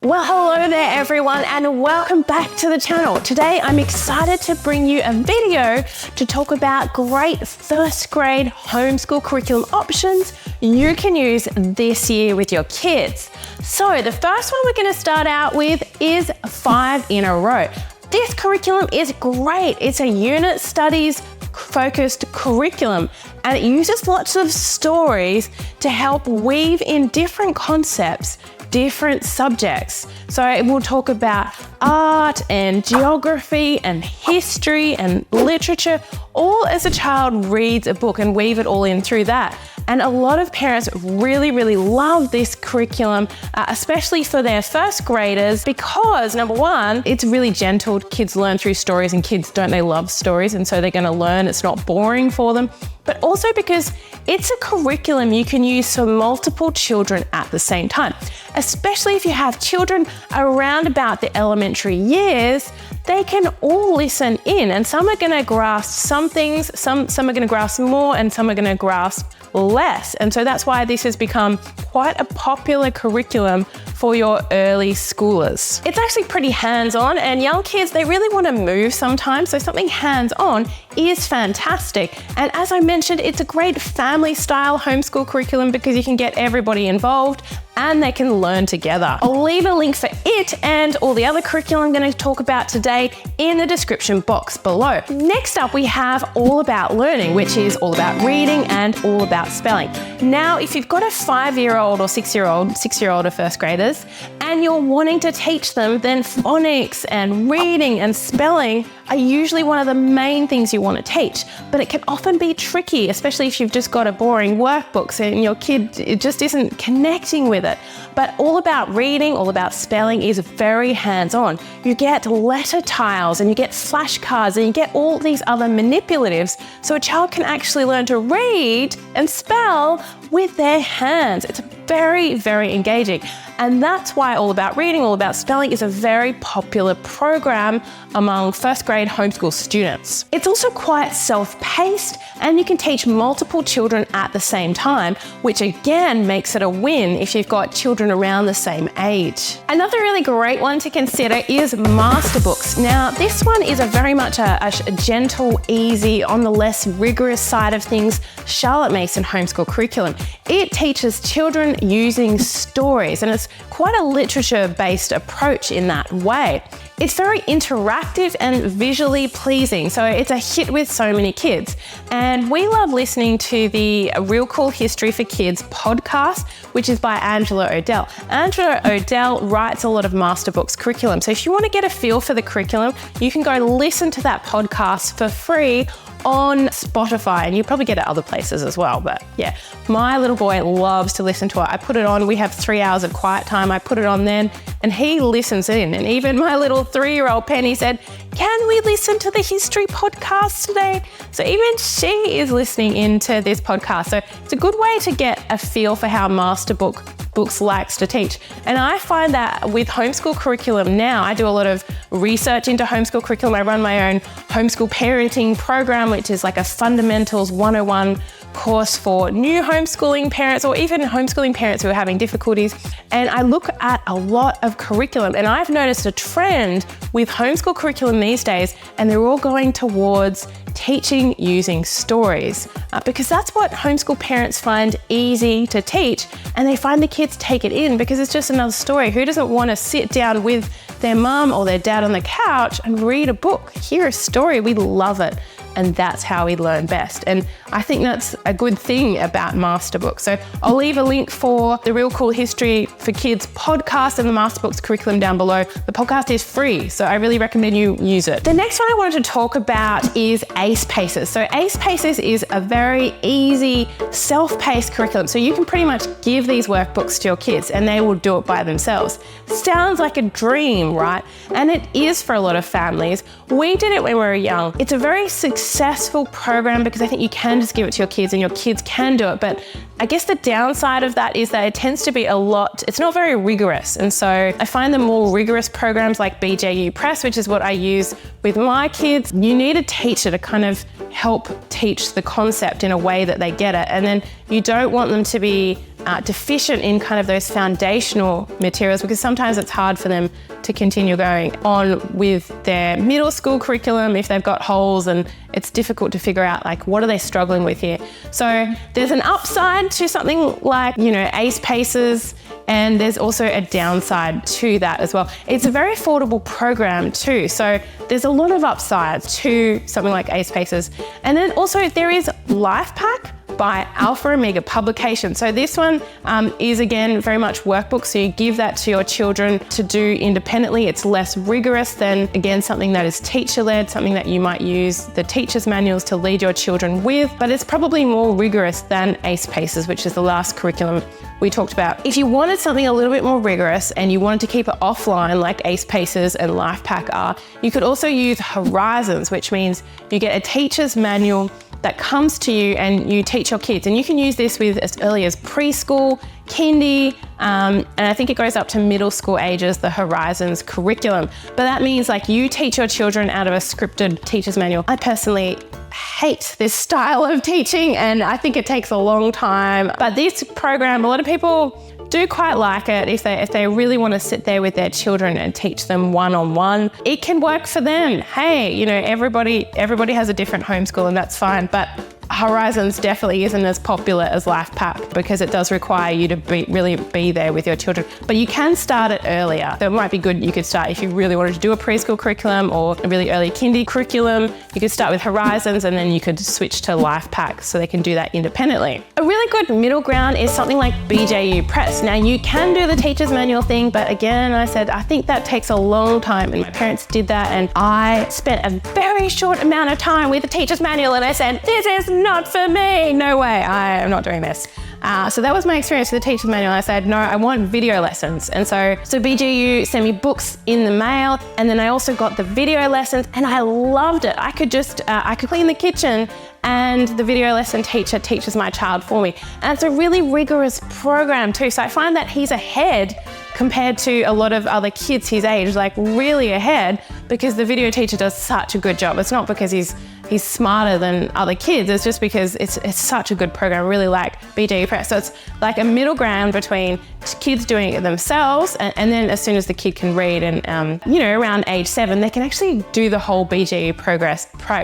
Well, hello there everyone and welcome back to the channel. Today I'm excited to bring you a video to talk about great first grade homeschool curriculum options you can use this year with your kids. So the first one we're going to start out with is 5 in a Row. This curriculum is great. It's a unit studies focused curriculum and it uses lots of stories to help weave in different concepts, different subjects. So it will talk about art and geography and history and literature, all as a child reads a book and weave it all in through that. And a lot of parents really love this curriculum, especially for their first graders, because number one, it's really gentle. Kids learn through stories and kids, don't they love stories? And so they're going to learn. It's not boring for them. But also because it's a curriculum you can use for multiple children at the same time. Especially if you have children around about the elementary years, they can all listen in and some are going to grasp some things, some are going to grasp more and some are going to grasp less. And so that's why this has become quite a popular curriculum for your early schoolers. It's actually pretty hands-on and young kids, they really want to move sometimes. So something hands-on is fantastic. And as I mentioned, it's a great family style homeschool curriculum because you can get everybody involved and they can learn together. I'll leave a link for it and all the other curriculum I'm going to talk about today in the description box below. Next up, we have All About Learning, which is all about reading and all about spelling. Now, if you've got a 5-year-old or 6-year-old or first graders, and you're wanting to teach them, then phonics and reading and spelling are usually one of the main things you want to teach. But it can often be tricky, especially if you've just got a boring workbook and your kid it just isn't connecting with it. But All About Reading, All About Spelling is very hands-on. You get letter tiles and you get flashcards and you get all these other manipulatives so a child can actually learn to read and spell with their hands. It's very engaging. And that's why All About Reading, All About Spelling is a very popular program among first grade homeschool students. It's also quite self-paced and you can teach multiple children at the same time, which again makes it a win if you've got children around the same age. Another really great one to consider is Masterbooks. Now, this one is a very much a gentle, easy, on the less rigorous side of things, Charlotte Mason homeschool curriculum. It teaches children using stories and it's quite a literature-based approach in that way. It's very interactive and visually pleasing, so it's a hit with so many kids. And we love listening to the Real Cool History for Kids podcast, which is by Angela O'Dell. Angela O'Dell writes a lot of Masterbooks curriculum, so if you want to get a feel for the curriculum, you can go listen to that podcast for free on Spotify, and you probably get it other places as well. But yeah, my little boy loves to listen to it. I put it on, we have 3 hours of quiet time. I put it on then and he listens in. And even my little 3-year-old Penny said, "Can we listen to the history podcast today?" So even she is listening into this podcast. So it's a good way to get a feel for how Masterbooks likes to teach. And I find that with homeschool curriculum now, I do a lot of research into homeschool curriculum. I run my own homeschool parenting program, which is like a fundamentals 101 course for new homeschooling parents or even homeschooling parents who are having difficulties. And I look at a lot of curriculum and I've noticed a trend with homeschool curriculum these days, and they're all going towards teaching using stories because that's what homeschool parents find easy to teach, and they find the kids take it in because it's just another story. Who doesn't want to sit down with their mum or their dad on the couch and read a book, hear a story? We love it. And that's how we learn best. And I think that's a good thing about Masterbooks. So I'll leave a link for the Real Cool History for Kids podcast and the Masterbooks curriculum down below. The podcast is free, so I really recommend you use it. The next one I wanted to talk about is Ace Paces. So Ace Paces is a very easy, self-paced curriculum. So you can pretty much give these workbooks to your kids and they will do it by themselves. Sounds like a dream, right? And it is for a lot of families. We did it when we were young. It's a very successful program because I think you can just give it to your kids and your kids can do it. But I guess the downside of that is that it tends to be it's not very rigorous. And so I find the more rigorous programs like BJU Press, which is what I use with my kids, you need a teacher to kind of help teach the concept in a way that they get it. And then you don't want them to be deficient in kind of those foundational materials, because sometimes it's hard for them to continue going on with their middle school curriculum if they've got holes, and it's difficult to figure out like what are they struggling with here. So there's an upside to something like, you know, ACE PACES, and there's also a downside to that as well. It's a very affordable program too, so there's a lot of upside to something like ACE PACES. And then also there is LifePack by Alpha Omega Publications. So this one is again very much workbook, so you give that to your children to do independently. It's less rigorous than, again, something that is teacher-led, something that you might use the teacher's manuals to lead your children with, but it's probably more rigorous than ACE PACES, which is the last curriculum we talked about. If you wanted something a little bit more rigorous and you wanted to keep it offline like ACE PACES and LifePack are, you could also use Horizons, which means you get a teacher's manual that comes to you and you teach your kids. And you can use this with as early as preschool, kindy, and I think it goes up to middle school ages, the Horizons curriculum. But that means like you teach your children out of a scripted teacher's manual. I personally hate this style of teaching and I think it takes a long time. But this program, a lot of people do quite like it if they really want to sit there with their children and teach them one-on-one. It can work for them. Hey, you know, everybody has a different homeschool and that's fine, but Horizons definitely isn't as popular as LifePack because it does require you to really be there with your children. But you can start it earlier. So it might be good, you could start if you really wanted to do a preschool curriculum or a really early kindy curriculum, you could start with Horizons and then you could switch to LifePack so they can do that independently. A really good middle ground is something like BJU Press. Now you can do the teacher's manual thing, but again, I think that takes a long time and my parents did that and I spent a very short amount of time with the teacher's manual and I said, this is not for me. No way, I am not doing this. So that was my experience with the teacher's manual. I said, no, I want video lessons. And so BJU sent me books in the mail and then I also got the video lessons and I loved it. I could clean the kitchen and the video lesson teacher teaches my child for me. And it's a really rigorous program too. So I find that he's ahead compared to a lot of other kids his age, like really ahead because the video teacher does such a good job. It's not because he's smarter than other kids, it's just because it's such a good program. I really like BJU Press. So it's like a middle ground between kids doing it themselves and then as soon as the kid can read and you know, around age 7, they can actually do the whole BJU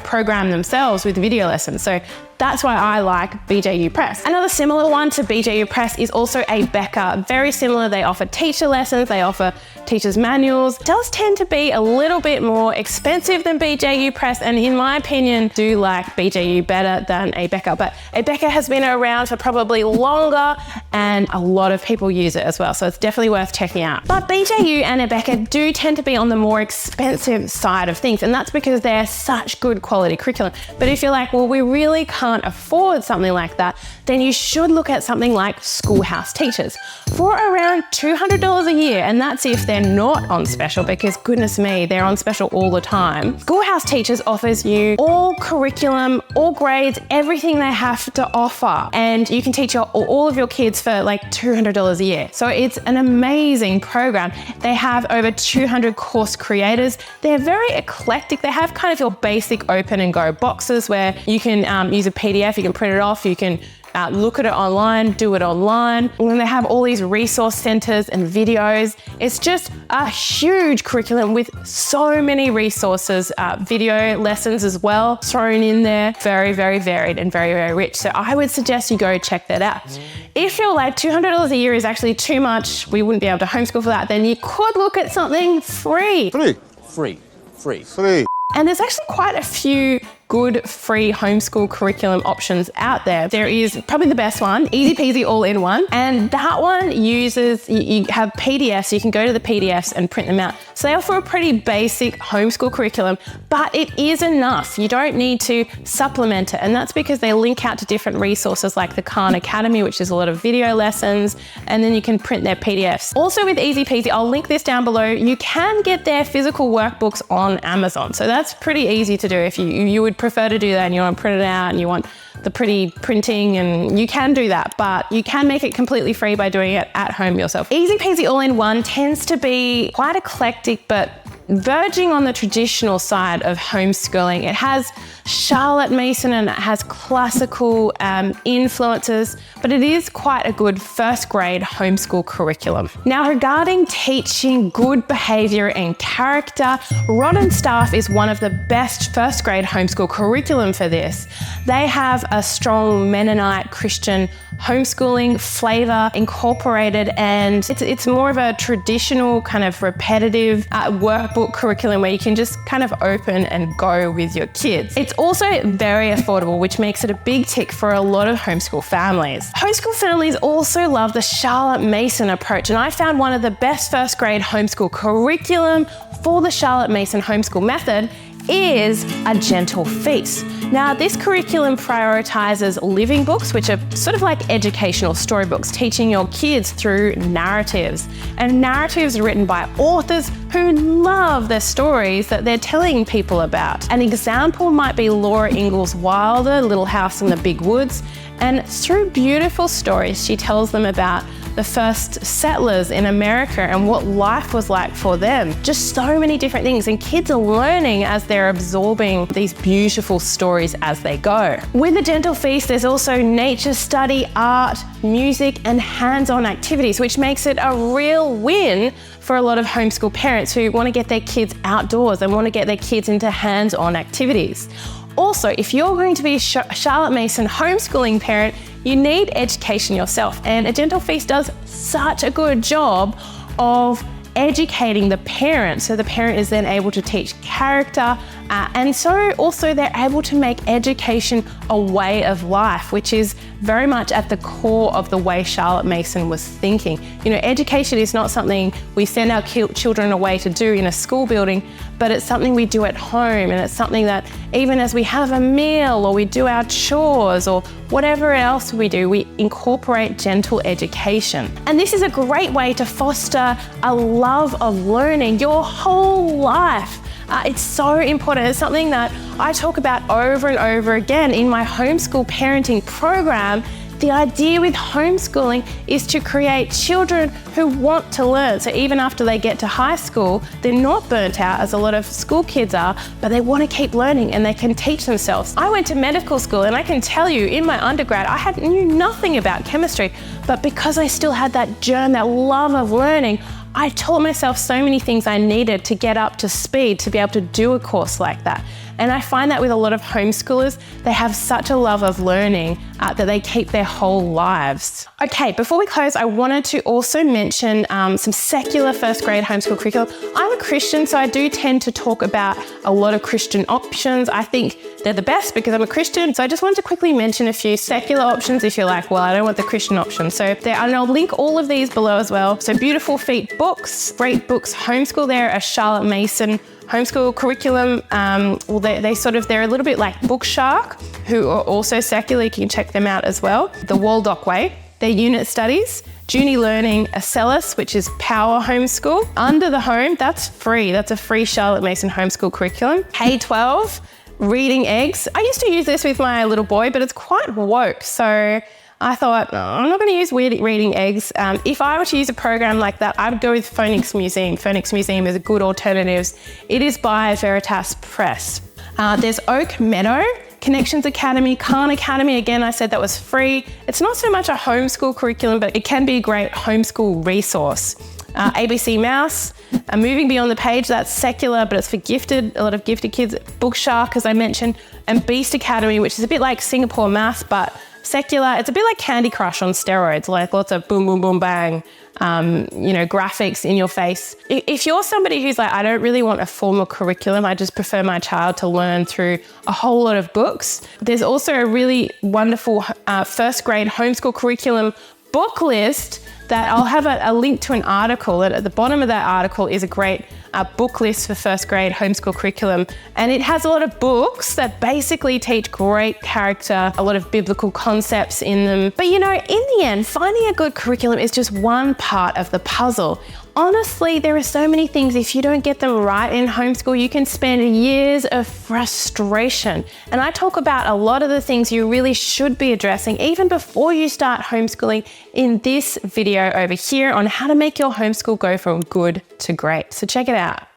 program themselves with video lessons. So that's why I like BJU Press. Another similar one to BJU Press is also Abeka. Very similar, they offer teacher lessons, they offer teacher's manuals. It does tend to be a little bit more expensive than BJU Press and in my opinion, do like BJU better than Abeka. But Abeka has been around for probably longer and a lot of people use it as well. So it's definitely worth checking out. But BJU and Abeka do tend to be on the more expensive side of things and that's because they're such good quality curriculum. But if you're like, well, we really can't afford something like that, then you should look at something like Schoolhouse Teachers for around $200 a year. And that's if they're not on special because goodness me, they're on special all the time. Schoolhouse Teachers offers you all curriculum, all grades, everything they have to offer. And you can teach all of your kids for like $200 a year. So it's an amazing program. They have over 200 course creators. They're very eclectic. They have kind of your basic open and go boxes where you can use a PDF, you can print it off, you can look at it online, do it online. And then they have all these resource centers and videos. It's just a huge curriculum with so many resources, video lessons as well thrown in there. Very, very varied and very, very rich. So I would suggest you go check that out. If you're like $200 a year is actually too much, we wouldn't be able to homeschool for that, then you could look at something free. Free. And there's actually quite a few good free homeschool curriculum options out there. There is probably the best one, Easy Peasy All-in-One. And that one uses, you have PDFs, you can go to the PDFs and print them out. So they offer a pretty basic homeschool curriculum, but it is enough. You don't need to supplement it. And that's because they link out to different resources like the Khan Academy, which is a lot of video lessons, and then you can print their PDFs. Also with Easy Peasy, I'll link this down below, you can get their physical workbooks on Amazon. So that's pretty easy to do if you would prefer to do that and you want to print it out and you want the pretty printing, and you can do that, but you can make it completely free by doing it at home yourself. Easy Peasy All-in-One tends to be quite eclectic, but verging on the traditional side of homeschooling. It has Charlotte Mason and it has classical influences, but it is quite a good first grade homeschool curriculum. Now, regarding teaching good behaviour and character, Rod & Staff is one of the best first grade homeschool curriculum for this. They have a strong Mennonite Christian homeschooling flavour incorporated, and it's more of a traditional kind of repetitive workbook curriculum where you can just kind of open and go with your kids. It's also very affordable, which makes it a big tick for a lot of homeschool families. Homeschool families also love the Charlotte Mason approach, and I found one of the best first grade homeschool curriculum for the Charlotte Mason homeschool method is A Gentle Feast. Now, this curriculum prioritizes living books, which are sort of like educational storybooks, teaching your kids through narratives. And narratives are written by authors who love the stories that they're telling people about. An example might be Laura Ingalls Wilder, Little House in the Big Woods. And through beautiful stories, she tells them about the first settlers in America and what life was like for them. Just so many different things, and kids are learning as they're absorbing these beautiful stories as they go. With A Gentle Feast, there's also nature study, art, music, and hands-on activities, which makes it a real win for a lot of homeschool parents who want to get their kids outdoors and want to get their kids into hands-on activities. Also, if you're going to be a Charlotte Mason homeschooling parent, you need education yourself. And A Gentle Feast does such a good job of educating the parent, so the parent is then able to teach character, and so also they're able to make education a way of life, which is very much at the core of the way Charlotte Mason was thinking. You know, education is not something we send our children away to do in a school building, but it's something we do at home, and it's something that even as we have a meal or we do our chores or whatever else we do, we incorporate gentle education. And this is a great way to foster a love of learning your whole life. It's so important. It's something that I talk about over and over again in my homeschool parenting program. The idea with homeschooling is to create children who want to learn. So even after they get to high school, they're not burnt out as a lot of school kids are, but they want to keep learning and they can teach themselves. I went to medical school, and I can tell you in my undergrad, I knew nothing about chemistry, but because I still had that germ, that love of learning, I taught myself so many things I needed to get up to speed to be able to do a course like that. And I find that with a lot of homeschoolers, they have such a love of learning that they keep their whole lives. Okay, before we close, I wanted to also mention some secular first grade homeschool curriculum. I'm a Christian, so I do tend to talk about a lot of Christian options. I think they're the best because I'm a Christian. So I just wanted to quickly mention a few secular options if you're like, well, I don't want the Christian option. So and I'll link all of these below as well. So Beautiful Feet Books, Great Books Homeschool. They're a Charlotte Mason homeschool curriculum. They're a little bit like Bookshark, who are also secular. You can check them out as well. The Waldock Way, they're unit studies. Junie Learning Acellus, which is Power Homeschool. Under the Home, that's free. That's a free Charlotte Mason homeschool curriculum. K-12, Reading Eggs. I used to use this with my little boy, but it's quite woke. So I thought, I'm not going to use Reading Eggs. If I were to use a program like that, I would go with Phoenix Museum. Phoenix Museum is a good alternative. It is by Veritas Press. There's Oak Meadow, Connections Academy, Khan Academy. Again, I said that was free. It's not so much a homeschool curriculum, but it can be a great homeschool resource. ABC Mouse, Moving Beyond the Page, that's secular, but it's for a lot of gifted kids. Bookshark, as I mentioned, and Beast Academy, which is a bit like Singapore Math, but secular. It's a bit like Candy Crush on steroids, like lots of boom, boom, boom, bang, graphics in your face. If you're somebody who's like, I don't really want a formal curriculum, I just prefer my child to learn through a whole lot of books, there's also a really wonderful first grade homeschool curriculum book list that I'll have a link to an article. At the bottom of that article is a great book list for first grade homeschool curriculum. And it has a lot of books that basically teach great character, a lot of biblical concepts in them. But in the end, finding a good curriculum is just one part of the puzzle. Honestly, there are so many things, if you don't get them right in homeschool, you can spend years of frustration. And I talk about a lot of the things you really should be addressing even before you start homeschooling in this video over here on how to make your homeschool go from good to great. So check it out.